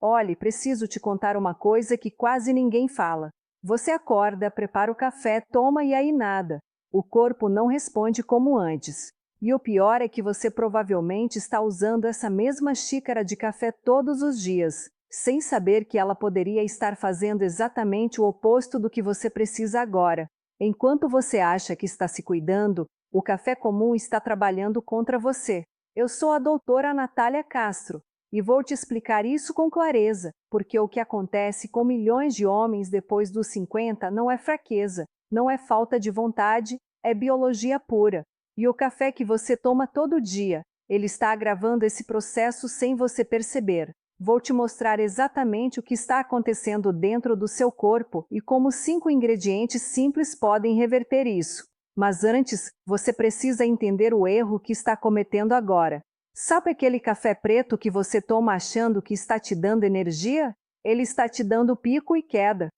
Olhe, preciso te contar uma coisa que quase ninguém fala. Você acorda, prepara o café, toma e aí nada. O corpo não responde como antes. E o pior é que você provavelmente está usando essa mesma xícara de café todos os dias, sem saber que ela poderia estar fazendo exatamente o oposto do que você precisa agora. Enquanto você acha que está se cuidando, o café comum está trabalhando contra você. Eu sou a doutora Natália Castro. E vou te explicar isso com clareza, porque o que acontece com milhões de homens depois dos 50 não é fraqueza, não é falta de vontade, é biologia pura. E o café que você toma todo dia, ele está agravando esse processo sem você perceber. Vou te mostrar exatamente o que está acontecendo dentro do seu corpo e como 5 ingredientes simples podem reverter isso. Mas antes, você precisa entender o erro que está cometendo agora. Sabe aquele café preto que você toma achando que está te dando energia? Ele está te dando pico e queda.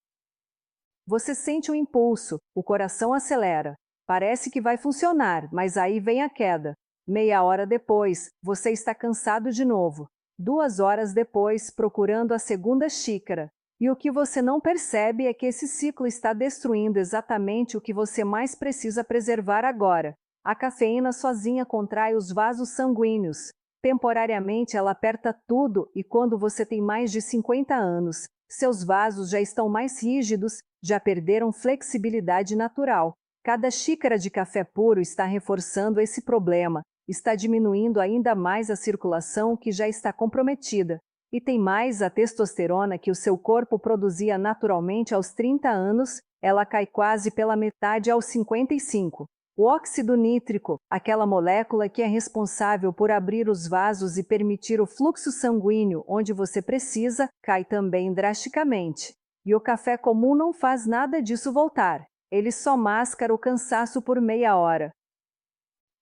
Você sente um impulso, o coração acelera. Parece que vai funcionar, mas aí vem a queda. Meia hora depois, você está cansado de novo. 2 horas depois, procurando a segunda xícara. E o que você não percebe é que esse ciclo está destruindo exatamente o que você mais precisa preservar agora. A cafeína sozinha contrai os vasos sanguíneos. Temporariamente ela aperta tudo e quando você tem mais de 50 anos, seus vasos já estão mais rígidos, já perderam flexibilidade natural. Cada xícara de café puro está reforçando esse problema, está diminuindo ainda mais a circulação que já está comprometida. E tem mais, a testosterona que o seu corpo produzia naturalmente aos 30 anos, ela cai quase pela metade aos 55. O óxido nítrico, aquela molécula que é responsável por abrir os vasos e permitir o fluxo sanguíneo onde você precisa, cai também drasticamente. E o café comum não faz nada disso voltar. Ele só mascara o cansaço por meia hora.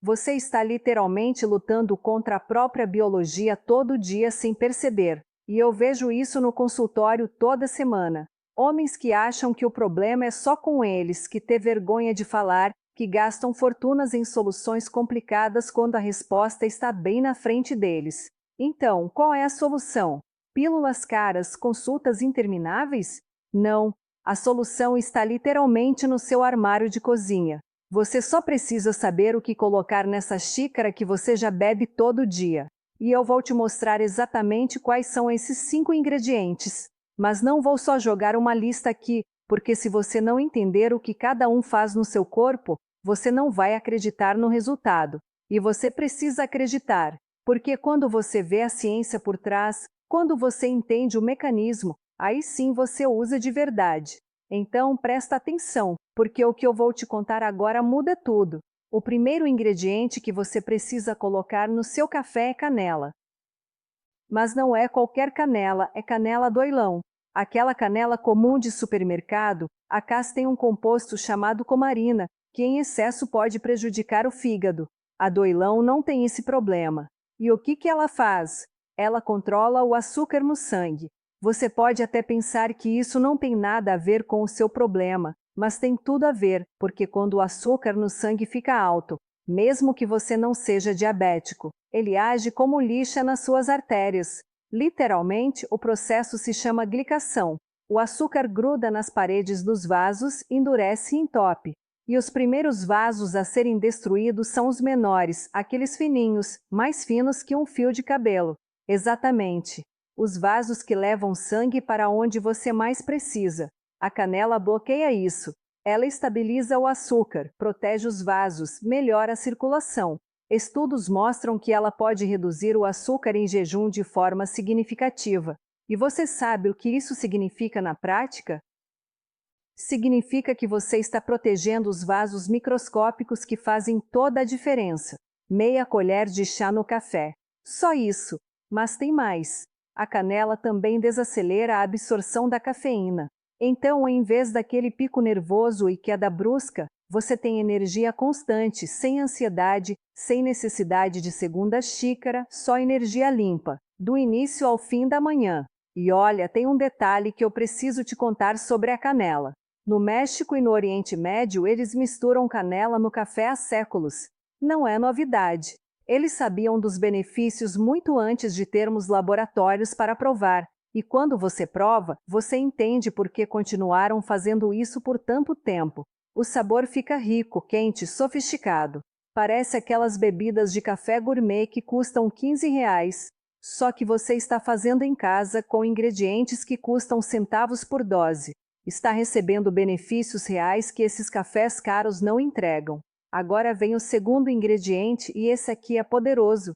Você está literalmente lutando contra a própria biologia todo dia sem perceber. E eu vejo isso no consultório toda semana. Homens que acham que o problema é só com eles, que têm vergonha de falar, que gastam fortunas em soluções complicadas quando a resposta está bem na frente deles. Então, qual é a solução? Pílulas caras, consultas intermináveis? Não. A solução está literalmente no seu armário de cozinha. Você só precisa saber o que colocar nessa xícara que você já bebe todo dia. E eu vou te mostrar exatamente quais são esses 5 ingredientes. Mas não vou só jogar uma lista aqui, porque se você não entender o que cada um faz no seu corpo, você não vai acreditar no resultado. E você precisa acreditar, porque quando você vê a ciência por trás, quando você entende o mecanismo, aí sim você usa de verdade. Então presta atenção, porque o que eu vou te contar agora muda tudo. O primeiro ingrediente que você precisa colocar no seu café é canela. Mas não é qualquer canela, é canela do oilão. Aquela canela comum de supermercado, a casca tem um composto chamado cumarina, que em excesso pode prejudicar o fígado. A do oilão não tem esse problema. E o que ela faz? Ela controla o açúcar no sangue. Você pode até pensar que isso não tem nada a ver com o seu problema, mas tem tudo a ver, porque quando o açúcar no sangue fica alto, mesmo que você não seja diabético, ele age como lixa nas suas artérias. Literalmente, o processo se chama glicação. O açúcar gruda nas paredes dos vasos, endurece e entope. E os primeiros vasos a serem destruídos são os menores, aqueles fininhos, mais finos que um fio de cabelo. Exatamente. Os vasos que levam sangue para onde você mais precisa. A canela bloqueia isso. Ela estabiliza o açúcar, protege os vasos, melhora a circulação. Estudos mostram que ela pode reduzir o açúcar em jejum de forma significativa. E você sabe o que isso significa na prática? Significa que você está protegendo os vasos microscópicos que fazem toda a diferença. Meia colher de chá no café. Só isso. Mas tem mais. A canela também desacelera a absorção da cafeína. Então, em vez daquele pico nervoso e queda brusca, você tem energia constante, sem ansiedade, sem necessidade de segunda xícara, só energia limpa, do início ao fim da manhã. E olha, tem um detalhe que eu preciso te contar sobre a canela. No México e no Oriente Médio, eles misturam canela no café há séculos. Não é novidade. Eles sabiam dos benefícios muito antes de termos laboratórios para provar. E quando você prova, você entende por que continuaram fazendo isso por tanto tempo. O sabor fica rico, quente, sofisticado. Parece aquelas bebidas de café gourmet que custam R$ 15. Só que você está fazendo em casa com ingredientes que custam centavos por dose. Está recebendo benefícios reais que esses cafés caros não entregam. Agora vem o segundo ingrediente e esse aqui é poderoso.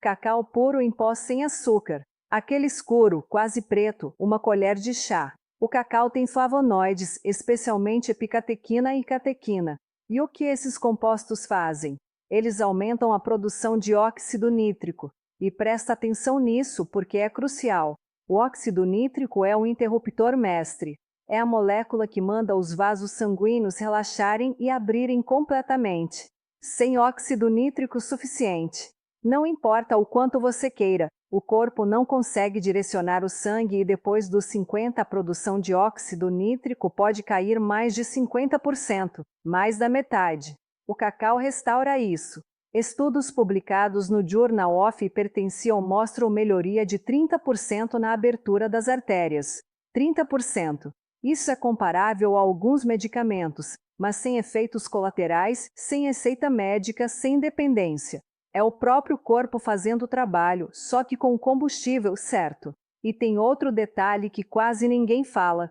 Cacau puro em pó sem açúcar. Aquele escuro, quase preto, uma colher de chá. O cacau tem flavonoides, especialmente epicatequina e catequina. E o que esses compostos fazem? Eles aumentam a produção de óxido nítrico. E presta atenção nisso porque é crucial. O óxido nítrico é um interruptor mestre. É a molécula que manda os vasos sanguíneos relaxarem e abrirem completamente. Sem óxido nítrico suficiente, não importa o quanto você queira, o corpo não consegue direcionar o sangue e depois dos 50 a produção de óxido nítrico pode cair mais de 50%, mais da metade. O cacau restaura isso. Estudos publicados no Journal of Hypertension mostram melhoria de 30% na abertura das artérias. 30%. Isso é comparável a alguns medicamentos, mas sem efeitos colaterais, sem receita médica, sem dependência. É o próprio corpo fazendo o trabalho, só que com o combustível certo. E tem outro detalhe que quase ninguém fala.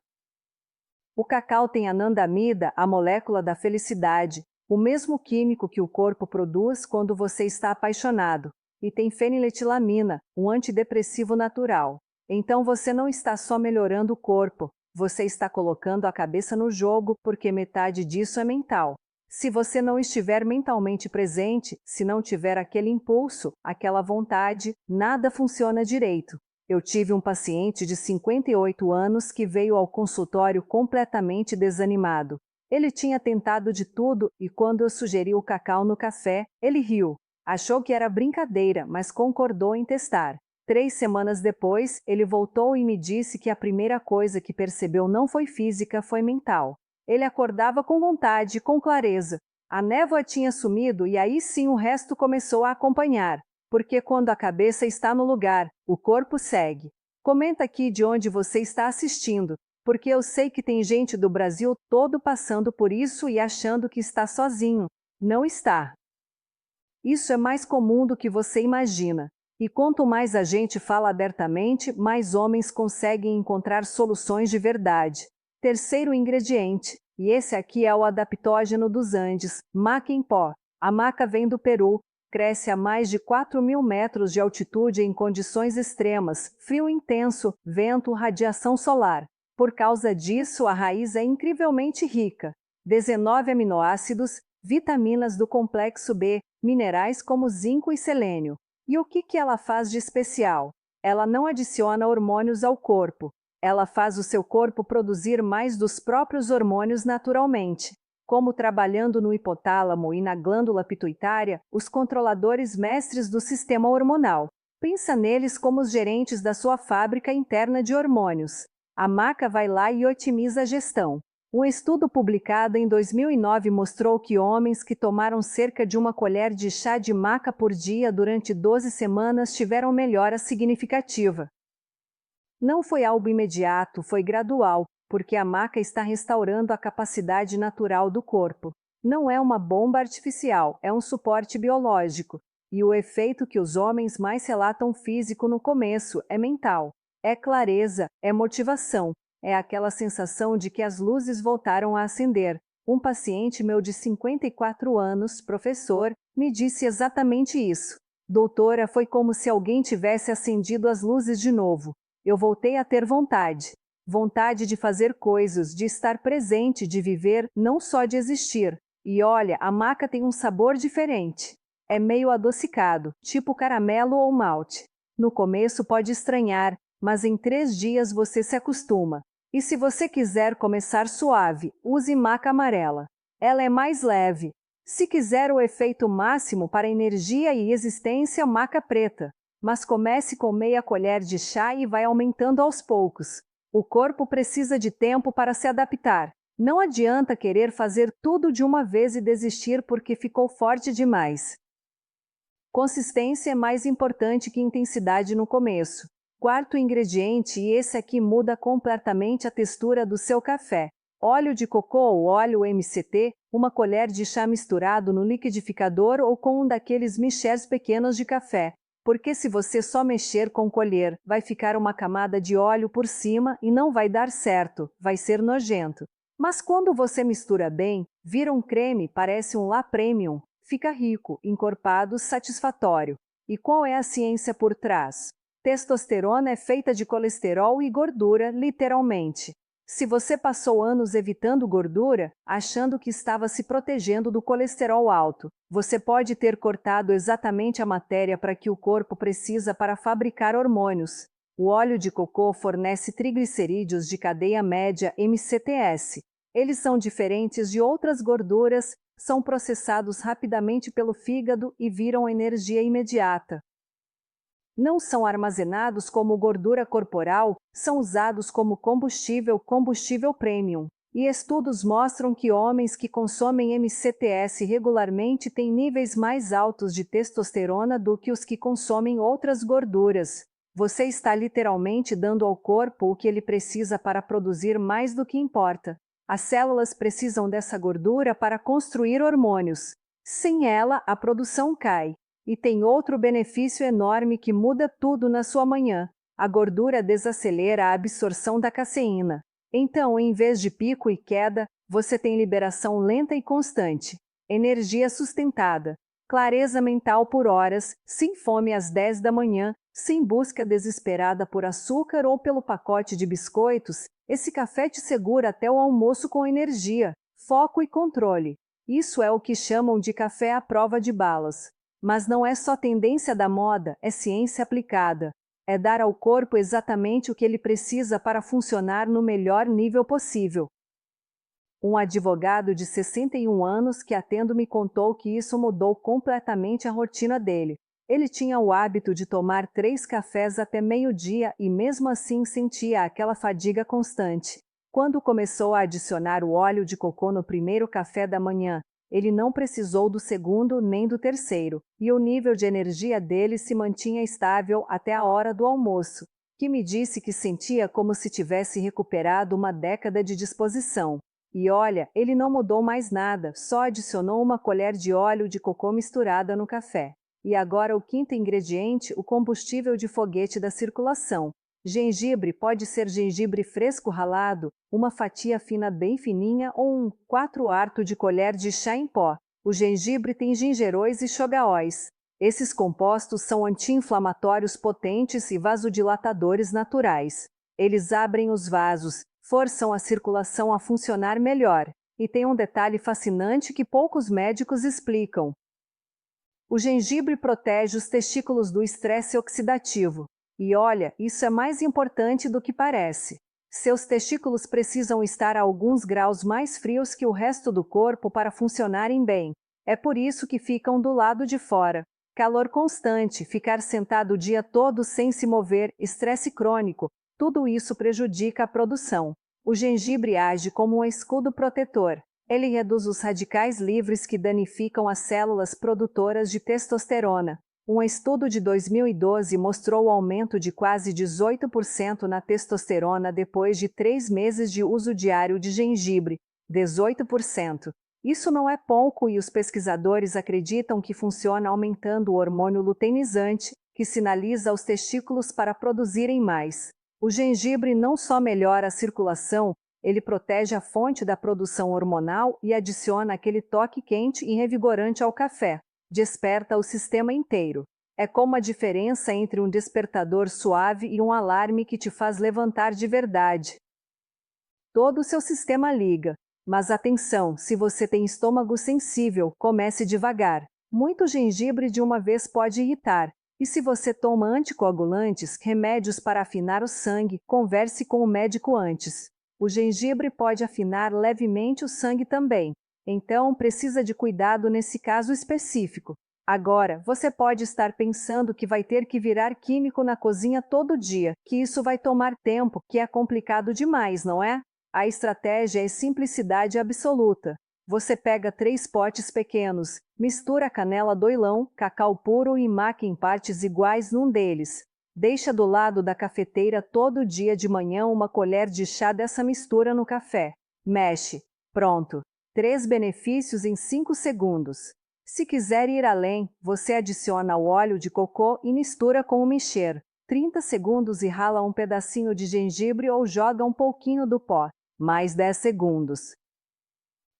O cacau tem anandamida, a molécula da felicidade, o mesmo químico que o corpo produz quando você está apaixonado, e tem feniletilamina, um antidepressivo natural. Então você não está só melhorando o corpo, você está colocando a cabeça no jogo porque metade disso é mental. Se você não estiver mentalmente presente, se não tiver aquele impulso, aquela vontade, nada funciona direito. Eu tive um paciente de 58 anos que veio ao consultório completamente desanimado. Ele tinha tentado de tudo e quando eu sugeri o cacau no café, ele riu. Achou que era brincadeira, mas concordou em testar. 3 semanas depois, ele voltou e me disse que a primeira coisa que percebeu não foi física, foi mental. Ele acordava com vontade, com clareza. A névoa tinha sumido e aí sim o resto começou a acompanhar. Porque quando a cabeça está no lugar, o corpo segue. Comenta aqui de onde você está assistindo, porque eu sei que tem gente do Brasil todo passando por isso e achando que está sozinho. Não está. Isso é mais comum do que você imagina. E quanto mais a gente fala abertamente, mais homens conseguem encontrar soluções de verdade. Terceiro ingrediente, e esse aqui é o adaptógeno dos Andes, maca em pó. A maca vem do Peru, cresce a mais de 4.000 metros de altitude em condições extremas, frio intenso, vento, radiação solar. Por causa disso, a raiz é incrivelmente rica. 19 aminoácidos, vitaminas do complexo B, minerais como zinco e selênio. E o que ela faz de especial? Ela não adiciona hormônios ao corpo. Ela faz o seu corpo produzir mais dos próprios hormônios naturalmente. Como trabalhando no hipotálamo e na glândula pituitária, os controladores mestres do sistema hormonal. Pensa neles como os gerentes da sua fábrica interna de hormônios. A maca vai lá e otimiza a gestão. Um estudo publicado em 2009 mostrou que homens que tomaram cerca de uma colher de chá de maca por dia durante 12 semanas tiveram melhora significativa. Não foi algo imediato, foi gradual, porque a maca está restaurando a capacidade natural do corpo. Não é uma bomba artificial, é um suporte biológico. E o efeito que os homens mais relatam físico no começo é mental. É clareza, é motivação. É aquela sensação de que as luzes voltaram a acender. Um paciente meu de 54 anos, professor, me disse exatamente isso. Doutora, foi como se alguém tivesse acendido as luzes de novo. Eu voltei a ter vontade. Vontade de fazer coisas, de estar presente, de viver, não só de existir. E olha, a maca tem um sabor diferente. É meio adocicado, tipo caramelo ou malte. No começo pode estranhar, mas em 3 dias você se acostuma. E se você quiser começar suave, use maca amarela. Ela é mais leve. Se quiser o efeito máximo para energia e existência, maca preta. Mas comece com meia colher de chá e vai aumentando aos poucos. O corpo precisa de tempo para se adaptar. Não adianta querer fazer tudo de uma vez e desistir porque ficou forte demais. Consistência é mais importante que intensidade no começo. Quarto ingrediente, e esse aqui muda completamente a textura do seu café. Óleo de cocô ou óleo MCT, uma colher de chá misturado no liquidificador ou com um daqueles mixers pequenos de café. Porque se você só mexer com colher, vai ficar uma camada de óleo por cima e não vai dar certo, vai ser nojento. Mas quando você mistura bem, vira um creme, parece um La Premium, fica rico, encorpado, satisfatório. E qual é a ciência por trás? Testosterona é feita de colesterol e gordura, literalmente. Se você passou anos evitando gordura, achando que estava se protegendo do colesterol alto, você pode ter cortado exatamente a matéria para que o corpo precisa para fabricar hormônios. O óleo de cocô fornece triglicerídeos de cadeia média MCTS. Eles são diferentes de outras gorduras, são processados rapidamente pelo fígado e viram energia imediata. Não são armazenados como gordura corporal, são usados como combustível premium. E estudos mostram que homens que consomem MCTS regularmente têm níveis mais altos de testosterona do que os que consomem outras gorduras. Você está literalmente dando ao corpo o que ele precisa para produzir mais do que importa. As células precisam dessa gordura para construir hormônios. Sem ela, a produção cai. E tem outro benefício enorme que muda tudo na sua manhã. A gordura desacelera a absorção da caseína. Então, em vez de pico e queda, você tem liberação lenta e constante. Energia sustentada. Clareza mental por horas, sem fome às 10 da manhã, sem busca desesperada por açúcar ou pelo pacote de biscoitos. Esse café te segura até o almoço com energia, foco e controle. Isso é o que chamam de café à prova de balas. Mas não é só tendência da moda, é ciência aplicada. É dar ao corpo exatamente o que ele precisa para funcionar no melhor nível possível. Um advogado de 61 anos que atendo me contou que isso mudou completamente a rotina dele. Ele tinha o hábito de tomar 3 cafés até meio-dia e mesmo assim sentia aquela fadiga constante. Quando começou a adicionar o óleo de cocô no primeiro café da manhã, ele não precisou do segundo nem do terceiro, e o nível de energia dele se mantinha estável até a hora do almoço, que me disse que sentia como se tivesse recuperado uma década de disposição. E olha, ele não mudou mais nada, só adicionou uma colher de óleo de cocô misturada no café. E agora o quinto ingrediente, o combustível de foguete da circulação. Gengibre pode ser gengibre fresco ralado, uma fatia fina bem fininha ou um 4/4 de colher de chá em pó. O gengibre tem gingeróis e xogaóis. Esses compostos são anti-inflamatórios potentes e vasodilatadores naturais. Eles abrem os vasos, forçam a circulação a funcionar melhor. E tem um detalhe fascinante que poucos médicos explicam. O gengibre protege os testículos do estresse oxidativo. E olha, isso é mais importante do que parece. Seus testículos precisam estar a alguns graus mais frios que o resto do corpo para funcionarem bem. É por isso que ficam do lado de fora. Calor constante, ficar sentado o dia todo sem se mover, estresse crônico, tudo isso prejudica a produção. O gengibre age como um escudo protetor. Ele reduz os radicais livres que danificam as células produtoras de testosterona. Um estudo de 2012 mostrou o aumento de quase 18% na testosterona depois de 3 meses de uso diário de gengibre. 18%. Isso não é pouco e os pesquisadores acreditam que funciona aumentando o hormônio luteinizante, que sinaliza aos testículos para produzirem mais. O gengibre não só melhora a circulação, ele protege a fonte da produção hormonal e adiciona aquele toque quente e revigorante ao café. Desperta o sistema inteiro. É como a diferença entre um despertador suave e um alarme que te faz levantar de verdade. Todo o seu sistema liga. Mas atenção, se você tem estômago sensível, comece devagar. Muito gengibre de uma vez pode irritar. E se você toma anticoagulantes, remédios para afinar o sangue, converse com o médico antes. O gengibre pode afinar levemente o sangue também. Então, precisa de cuidado nesse caso específico. Agora, você pode estar pensando que vai ter que virar químico na cozinha todo dia, que isso vai tomar tempo, que é complicado demais, não é? A estratégia é simplicidade absoluta. Você pega 3 potes pequenos, mistura canela doilão, cacau puro e maca em partes iguais num deles. Deixa do lado da cafeteira todo dia de manhã uma colher de chá dessa mistura no café. Mexe. Pronto. 3 benefícios em 5 segundos. Se quiser ir além, você adiciona o óleo de cocô e mistura com o mexer. 30 segundos e rala um pedacinho de gengibre ou joga um pouquinho do pó. Mais 10 segundos.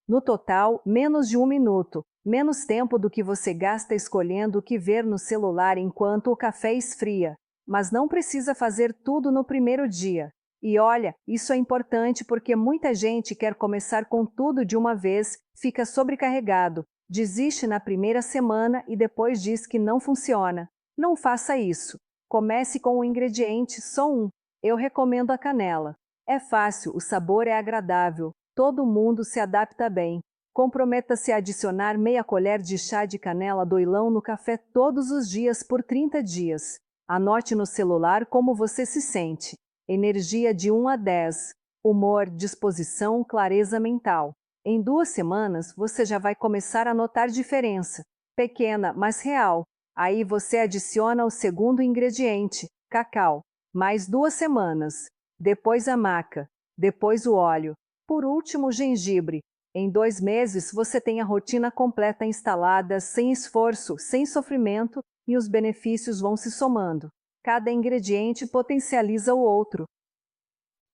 No total, menos de 1 minuto, menos tempo do que você gasta escolhendo o que ver no celular enquanto o café esfria. Mas não precisa fazer tudo no primeiro dia. E olha, isso é importante porque muita gente quer começar com tudo de uma vez, fica sobrecarregado, desiste na primeira semana e depois diz que não funciona. Não faça isso. Comece com um ingrediente, só um. Eu recomendo a canela. É fácil, o sabor é agradável. Todo mundo se adapta bem. Comprometa-se a adicionar meia colher de chá de canela doilão no café todos os dias por 30 dias. Anote no celular como você se sente. Energia de 1 a 10. Humor, disposição, clareza mental. Em 2 semanas, você já vai começar a notar diferença. Pequena, mas real. Aí você adiciona o segundo ingrediente, cacau. Mais 2 semanas. Depois a maca. Depois o óleo. Por último, o gengibre. Em 2 meses, você tem a rotina completa instalada, sem esforço, sem sofrimento, e os benefícios vão se somando. Cada ingrediente potencializa o outro.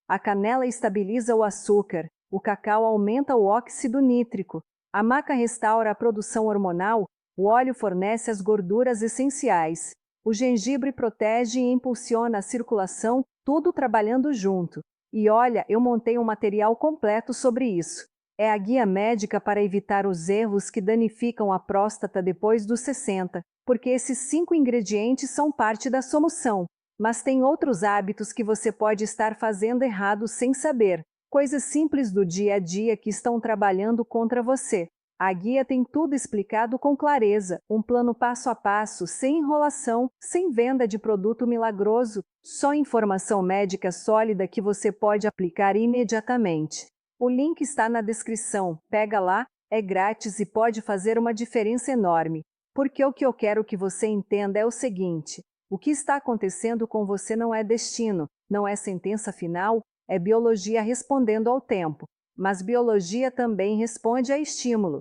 A canela estabiliza o açúcar, o cacau aumenta o óxido nítrico, a maca restaura a produção hormonal, o óleo fornece as gorduras essenciais, o gengibre protege e impulsiona a circulação, tudo trabalhando junto. E olha, eu montei um material completo sobre isso. É a guia médica para evitar os erros que danificam a próstata depois dos 60, porque esses 5 ingredientes são parte da solução. Mas tem outros hábitos que você pode estar fazendo errado sem saber. Coisas simples do dia a dia que estão trabalhando contra você. A guia tem tudo explicado com clareza, um plano passo a passo, sem enrolação, sem venda de produto milagroso, só informação médica sólida que você pode aplicar imediatamente. O link está na descrição, pega lá, é grátis e pode fazer uma diferença enorme. Porque o que eu quero que você entenda é o seguinte: o que está acontecendo com você não é destino, não é sentença final, é biologia respondendo ao tempo. Mas biologia também responde a estímulo.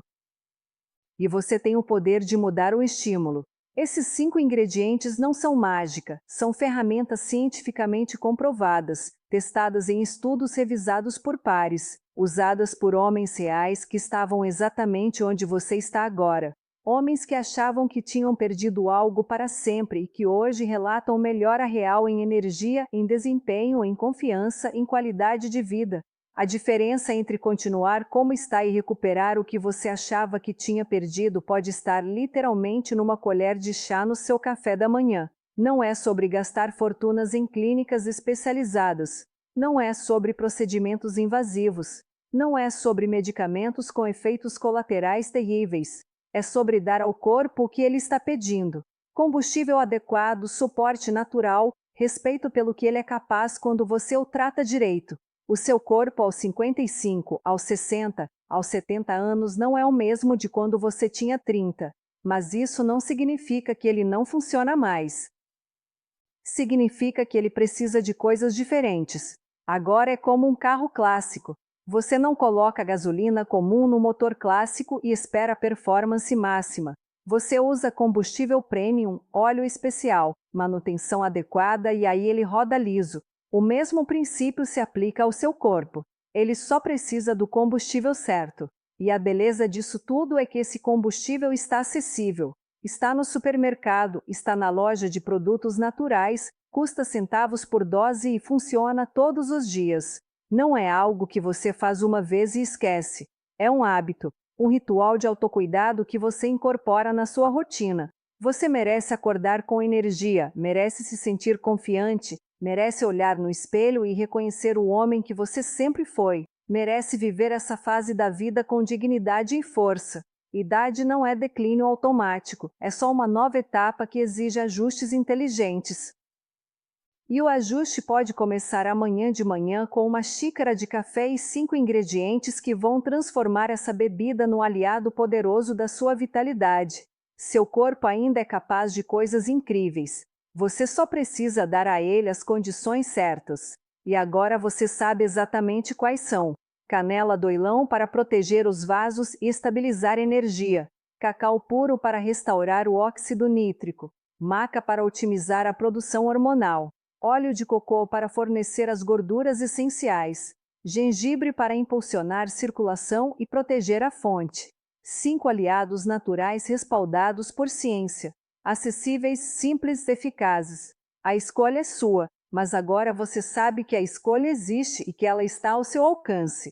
E você tem o poder de mudar o estímulo. Esses 5 ingredientes não são mágica, são ferramentas cientificamente comprovadas, testadas em estudos revisados por pares, usadas por homens reais que estavam exatamente onde você está agora. Homens que achavam que tinham perdido algo para sempre e que hoje relatam melhora real em energia, em desempenho, em confiança, em qualidade de vida. A diferença entre continuar como está e recuperar o que você achava que tinha perdido pode estar literalmente numa colher de chá no seu café da manhã. Não é sobre gastar fortunas em clínicas especializadas. Não é sobre procedimentos invasivos. Não é sobre medicamentos com efeitos colaterais terríveis. É sobre dar ao corpo o que ele está pedindo. Combustível adequado, suporte natural, respeito pelo que ele é capaz quando você o trata direito. O seu corpo aos 55, aos 60, aos 70 anos não é o mesmo de quando você tinha 30, mas isso não significa que ele não funciona mais. Significa que ele precisa de coisas diferentes. Agora é como um carro clássico. Você não coloca gasolina comum no motor clássico e espera performance máxima. Você usa combustível premium, óleo especial, manutenção adequada e aí ele roda liso. O mesmo princípio se aplica ao seu corpo. Ele só precisa do combustível certo. E a beleza disso tudo é que esse combustível está acessível. Está no supermercado, está na loja de produtos naturais, custa centavos por dose e funciona todos os dias. Não é algo que você faz uma vez e esquece. É um hábito, um ritual de autocuidado que você incorpora na sua rotina. Você merece acordar com energia, merece se sentir confiante, merece olhar no espelho e reconhecer o homem que você sempre foi. Merece viver essa fase da vida com dignidade e força. Idade não é declínio automático, é só uma nova etapa que exige ajustes inteligentes. E o ajuste pode começar amanhã de manhã com uma xícara de café e 5 ingredientes que vão transformar essa bebida no aliado poderoso da sua vitalidade. Seu corpo ainda é capaz de coisas incríveis. Você só precisa dar a ele as condições certas. E agora você sabe exatamente quais são: canela do ilão para proteger os vasos e estabilizar energia, cacau puro para restaurar o óxido nítrico, maca para otimizar a produção hormonal, óleo de cocô para fornecer as gorduras essenciais, gengibre para impulsionar circulação e proteger a fonte. 5 aliados naturais respaldados por ciência, acessíveis, simples e eficazes. A escolha é sua, mas agora você sabe que a escolha existe e que ela está ao seu alcance.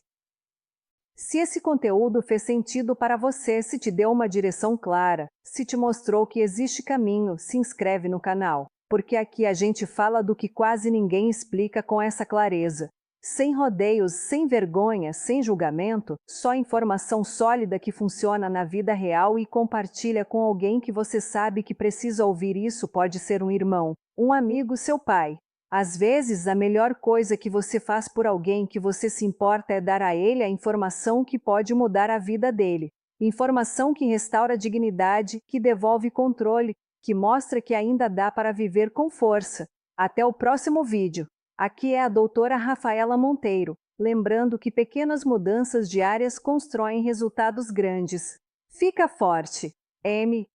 Se esse conteúdo fez sentido para você, se te deu uma direção clara, se te mostrou que existe caminho, se inscreve no canal, porque aqui a gente fala do que quase ninguém explica com essa clareza. Sem rodeios, sem vergonha, sem julgamento, só informação sólida que funciona na vida real, e compartilha com alguém que você sabe que precisa ouvir isso. Pode ser um irmão, um amigo, seu pai. Às vezes, a melhor coisa que você faz por alguém que você se importa é dar a ele a informação que pode mudar a vida dele. Informação que restaura a dignidade, que devolve controle, que mostra que ainda dá para viver com força. Até o próximo vídeo. Aqui é a doutora Rafaela Monteiro, lembrando que pequenas mudanças diárias constroem resultados grandes. Fica forte. M.